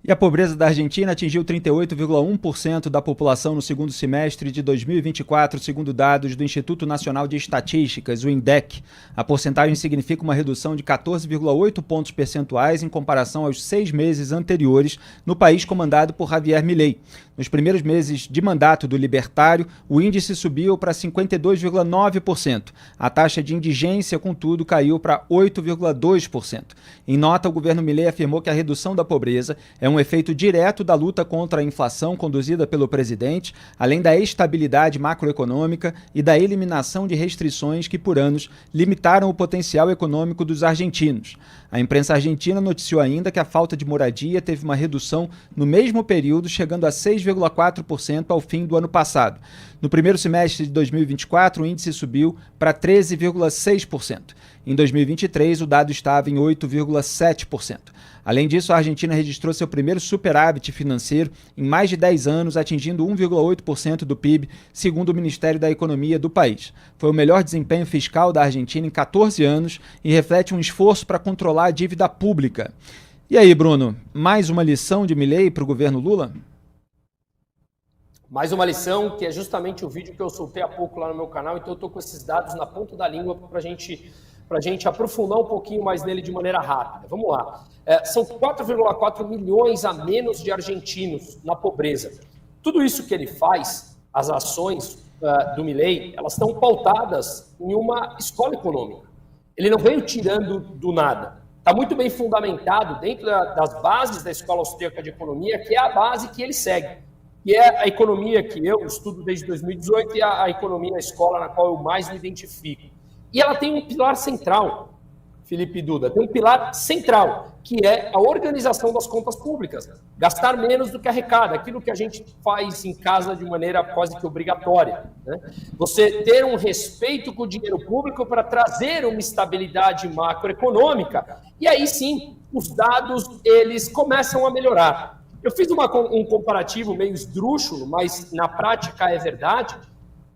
E a pobreza da Argentina atingiu 38,1% da população no segundo semestre de 2024, segundo dados do Instituto Nacional de Estatísticas, o INDEC. A porcentagem significa uma redução de 14,8 pontos percentuais em comparação aos 6 meses anteriores no país comandado por Javier Milei. Nos primeiros meses de mandato do libertário, o índice subiu para 52,9%. A taxa de indigência, contudo, caiu para 8,2%. Em nota, o governo Milei afirmou que a redução da pobreza é um efeito direto da luta contra a inflação conduzida pelo presidente, além da estabilidade macroeconômica e da eliminação de restrições que, por anos, limitaram o potencial econômico dos argentinos. A imprensa argentina noticiou ainda que a falta de moradia teve uma redução no mesmo período, chegando a 6,4% ao fim do ano passado. No primeiro semestre de 2024, o índice subiu para 13,6%. Em 2023, o dado estava em 8,7%. Além disso, a Argentina registrou seu primeiro superávit financeiro em mais de 10 anos, atingindo 1,8% do PIB, segundo o Ministério da Economia do país. Foi o melhor desempenho fiscal da Argentina em 14 anos e reflete um esforço para controlar a dívida pública. E aí, Bruno, mais uma lição de Milei para o governo Lula? Mais uma lição, que é justamente o vídeo que eu soltei há pouco lá no meu canal, então eu estou com esses dados na ponta da língua para a gente aprofundar um pouquinho mais nele de maneira rápida. Vamos lá. São 4,4 milhões a menos de argentinos na pobreza. Tudo isso que ele faz, as ações do Milei, elas estão pautadas em uma escola econômica. Ele não veio tirando do nada. Está muito bem fundamentado dentro das bases da Escola Austríaca de Economia, que é a base que ele segue. E é a economia que eu estudo desde 2018 e a economia, a escola na qual eu mais me identifico. E ela tem um pilar central, Felipe Duda, tem um pilar central, que é a organização das contas públicas. Gastar menos do que arrecada, aquilo que a gente faz em casa de maneira quase que obrigatória, né? Você ter um respeito com o dinheiro público para trazer uma estabilidade macroeconômica. E aí sim, os dados eles começam a melhorar. Eu fiz um comparativo meio esdrúxulo, mas na prática é verdade.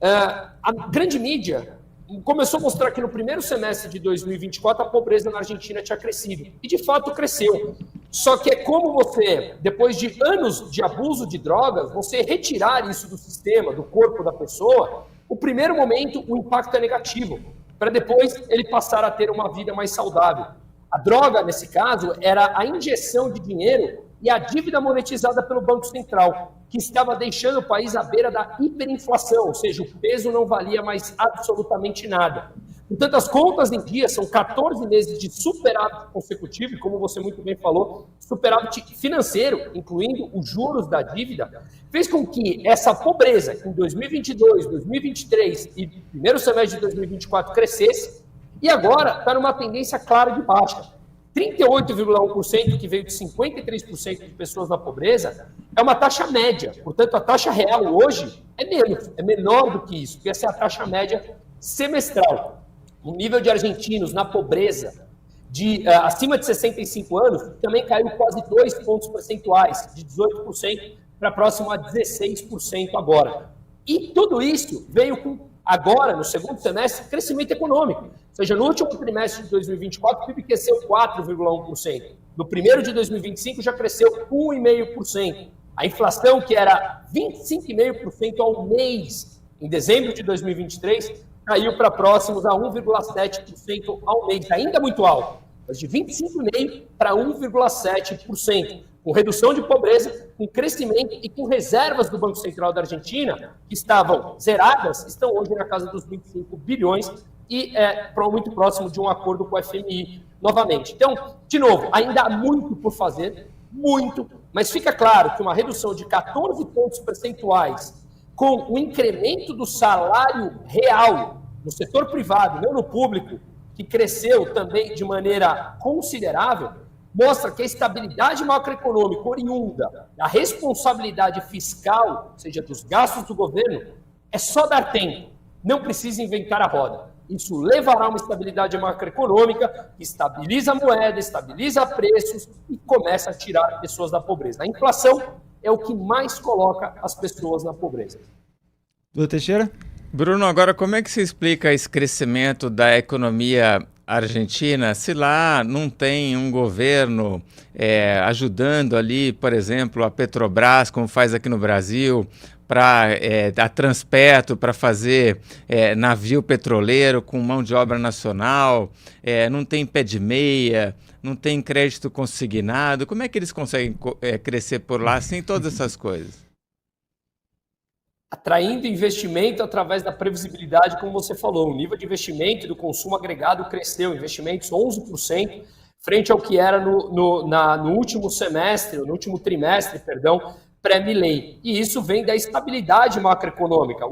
A grande mídia começou a mostrar que no primeiro semestre de 2024 a pobreza na Argentina tinha crescido. E de fato cresceu. Só que é como você, depois de anos de abuso de drogas, você retirar isso do sistema, do corpo da pessoa, o primeiro momento o impacto é negativo, para depois ele passar a ter uma vida mais saudável. A droga, nesse caso, era a injeção de dinheiro e a dívida monetizada pelo Banco Central, que estava deixando o país à beira da hiperinflação, ou seja, o peso não valia mais absolutamente nada. Portanto, as contas em dia são 14 meses de superávit consecutivo, e como você muito bem falou, superávit financeiro, incluindo os juros da dívida, fez com que essa pobreza, que em 2022, 2023 e primeiro semestre de 2024 crescesse, e agora está numa tendência clara de baixa. 38,1%, que veio de 53% de pessoas na pobreza, é uma taxa média. Portanto, a taxa real hoje é menos, é menor do que isso, porque essa é a taxa média semestral. O nível de argentinos na pobreza acima de 65 anos também caiu quase 2 pontos percentuais, de 18% para próximo a 16% agora. E tudo isso veio com, agora, no segundo semestre, crescimento econômico. Ou seja, no último trimestre de 2024, o PIB cresceu 4,1%. No primeiro de 2025, já cresceu 1,5%. A inflação, que era 25,5% ao mês em dezembro de 2023, caiu para próximos a 1,7% ao mês. Ainda muito alto, mas de 25,5% para 1,7%. Com redução de pobreza, com crescimento e com reservas do Banco Central da Argentina, que estavam zeradas, estão hoje na casa dos 25 bilhões e muito próximo de um acordo com o FMI novamente. Então, de novo, ainda há muito por fazer, muito, mas fica claro que uma redução de 14 pontos percentuais com o incremento do salário real no setor privado, não no público, que cresceu também de maneira considerável, mostra que a estabilidade macroeconômica oriunda da responsabilidade fiscal, ou seja, dos gastos do governo, é só dar tempo, não precisa inventar a roda. Isso levará a uma estabilidade macroeconômica, que estabiliza a moeda, estabiliza preços e começa a tirar pessoas da pobreza. A inflação é o que mais coloca as pessoas na pobreza. Duda Teixeira? Bruno, agora como é que se explica esse crescimento da economia Argentina, se lá não tem um governo ajudando ali, por exemplo, a Petrobras, como faz aqui no Brasil, para a Transpetro, para fazer navio petroleiro com mão de obra nacional, não tem pé de meia, não tem crédito consignado, como é que eles conseguem crescer por lá sem todas essas coisas? Atraindo investimento através da previsibilidade, como você falou. O nível de investimento do consumo agregado cresceu, investimentos 11%, frente ao que era no último semestre, no último trimestre, perdão, pré-Milei. E isso vem da estabilidade macroeconômica.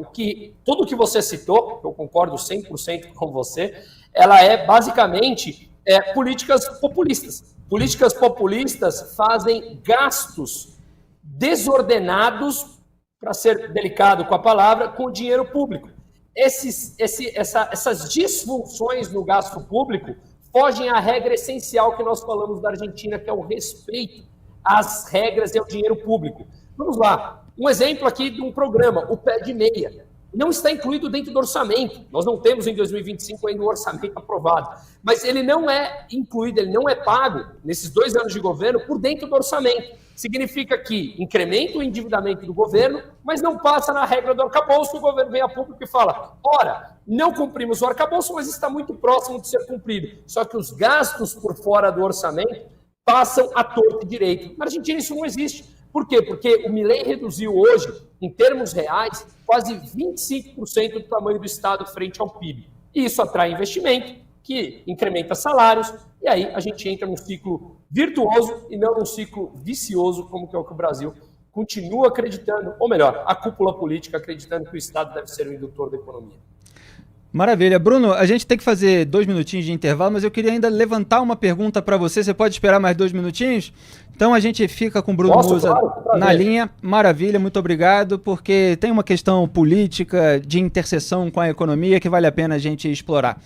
Tudo que você citou, eu concordo 100% com você, ela é basicamente políticas populistas. Políticas populistas fazem gastos desordenados, para ser delicado com a palavra, com o dinheiro público. Essas disfunções no gasto público fogem à regra essencial que nós falamos da Argentina, que é o respeito às regras e ao dinheiro público. Vamos lá. Um exemplo aqui de um programa, o Pé de Meia. Não está incluído dentro do orçamento. Nós não temos em 2025 ainda o orçamento aprovado. Mas ele não é incluído, ele não é pago, nesses 2 anos de governo, por dentro do orçamento. Significa que incrementa o endividamento do governo, mas não passa na regra do arcabouço, o governo vem a público e fala, ora, não cumprimos o arcabouço, mas está muito próximo de ser cumprido. Só que os gastos por fora do orçamento passam à torta e direito. Na Argentina isso não existe. Por quê? Porque o Milei reduziu hoje, em termos reais, quase 25% do tamanho do Estado frente ao PIB. E isso atrai investimento, que incrementa salários, e aí a gente entra num ciclo virtuoso e não num ciclo vicioso, como que é o que o Brasil continua acreditando, ou melhor, a cúpula política acreditando que o Estado deve ser o indutor da economia. Maravilha. Bruno, a gente tem que fazer 2 minutinhos de intervalo, mas eu queria ainda levantar uma pergunta para você. Você pode esperar mais 2 minutinhos? Então a gente fica com o Bruno Musa na linha. Maravilha, muito obrigado, porque tem uma questão política de interseção com a economia que vale a pena a gente explorar.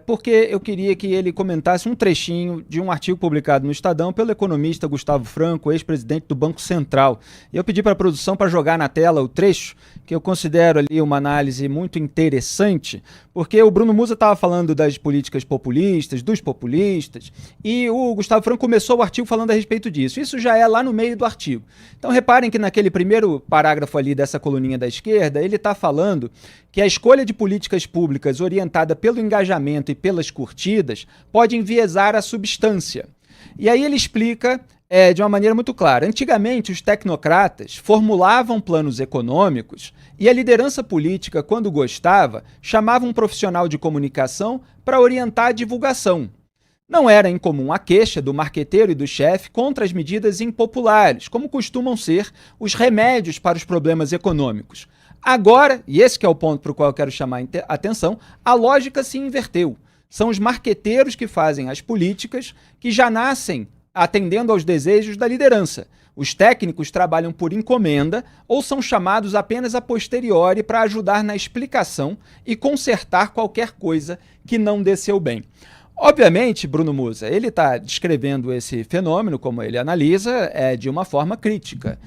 Porque eu queria que ele comentasse um trechinho de um artigo publicado no Estadão pelo economista Gustavo Franco, ex-presidente do Banco Central. Eu pedi para a produção para jogar na tela o trecho, que eu considero ali uma análise muito interessante, porque o Bruno Musa estava falando das políticas populistas, dos populistas, e o Gustavo Franco começou o artigo falando a respeito disso. Isso já é lá no meio do artigo. Então reparem que naquele primeiro parágrafo ali dessa coluninha da esquerda, ele está falando que a escolha de políticas públicas orientada pelo engajamento e pelas curtidas pode enviesar a substância. E aí ele explica de uma maneira muito clara. Antigamente, os tecnocratas formulavam planos econômicos e a liderança política, quando gostava, chamava um profissional de comunicação para orientar a divulgação. Não era incomum a queixa do marqueteiro e do chefe contra as medidas impopulares, como costumam ser os remédios para os problemas econômicos. Agora, e esse que é o ponto para o qual eu quero chamar a atenção, a lógica se inverteu. São os marqueteiros que fazem as políticas que já nascem atendendo aos desejos da liderança. Os técnicos trabalham por encomenda ou são chamados apenas a posteriori para ajudar na explicação e consertar qualquer coisa que não desceu bem. Obviamente, Bruno Musa, ele está descrevendo esse fenômeno, como ele analisa, de uma forma crítica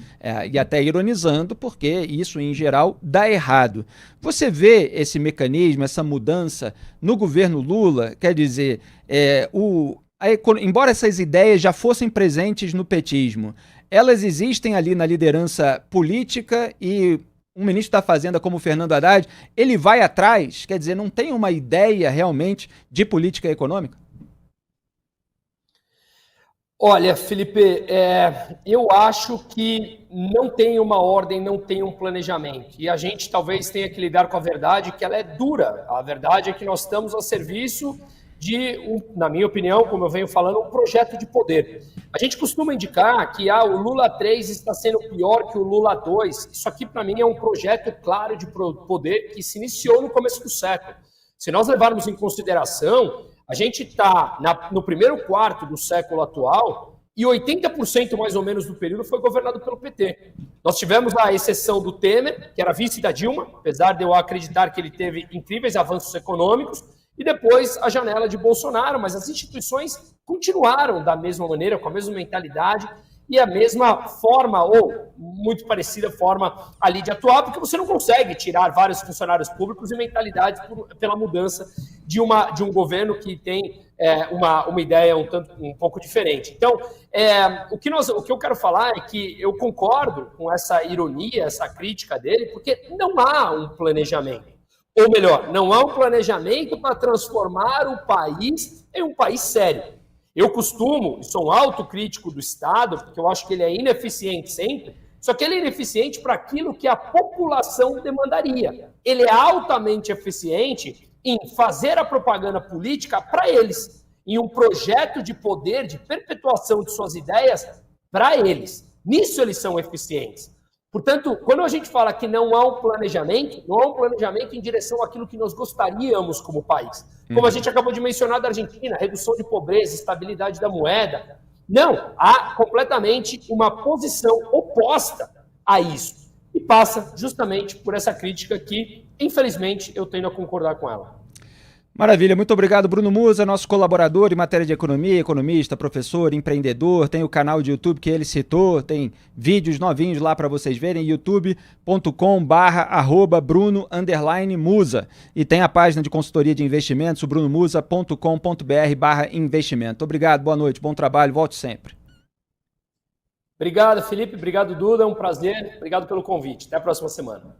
e até ironizando, porque isso, em geral, dá errado. Você vê esse mecanismo, essa mudança no governo Lula, quer dizer, embora essas ideias já fossem presentes no petismo, elas existem ali na liderança política e um ministro da Fazenda como o Fernando Haddad, ele vai atrás, quer dizer, não tem uma ideia realmente de política econômica? Olha, Felipe, eu acho que não tem uma ordem, não tem um planejamento. E a gente talvez tenha que lidar com a verdade, que ela é dura. A verdade é que nós estamos a serviço na minha opinião, como eu venho falando, um projeto de poder. A gente costuma indicar que o Lula 3 está sendo pior que o Lula 2. Isso aqui, para mim, é um projeto claro de poder que se iniciou no começo do século. Se nós levarmos em consideração, a gente está no primeiro quarto do século atual e 80% mais ou menos do período foi governado pelo PT. Nós tivemos a exceção do Temer, que era vice da Dilma, apesar de eu acreditar que ele teve incríveis avanços econômicos, e depois a janela de Bolsonaro, mas as instituições continuaram da mesma maneira, com a mesma mentalidade, e a mesma forma, ou muito parecida forma ali de atuar, porque você não consegue tirar vários funcionários públicos e mentalidades pela mudança de um governo que tem uma ideia um pouco diferente. Então, o que eu quero falar é que eu concordo com essa ironia, essa crítica dele, porque não há um planejamento. Ou melhor, não há um planejamento para transformar o país em um país sério. Eu costumo, e sou um autocrítico do Estado, porque eu acho que ele é ineficiente sempre, só que ele é ineficiente para aquilo que a população demandaria. Ele é altamente eficiente em fazer a propaganda política para eles, em um projeto de poder, de perpetuação de suas ideias para eles. Nisso eles são eficientes. Portanto, quando a gente fala que não há um planejamento, não há um planejamento em direção àquilo que nós gostaríamos como país. Como a gente acabou de mencionar da Argentina, redução de pobreza, estabilidade da moeda. Não, há completamente uma posição oposta a isso. E passa justamente por essa crítica que, infelizmente, eu tendo a concordar com ela. Maravilha, muito obrigado, Bruno Musa, nosso colaborador em matéria de economia, economista, professor, empreendedor. Tem o canal de YouTube que ele citou, tem vídeos novinhos lá para vocês verem, youtube.com/Bruno_Musa. E tem a página de consultoria de investimentos, o brunomusa.com.br/investimento. Obrigado, boa noite, bom trabalho, volte sempre. Obrigado, Felipe, obrigado, Duda, é um prazer, obrigado pelo convite. Até a próxima semana.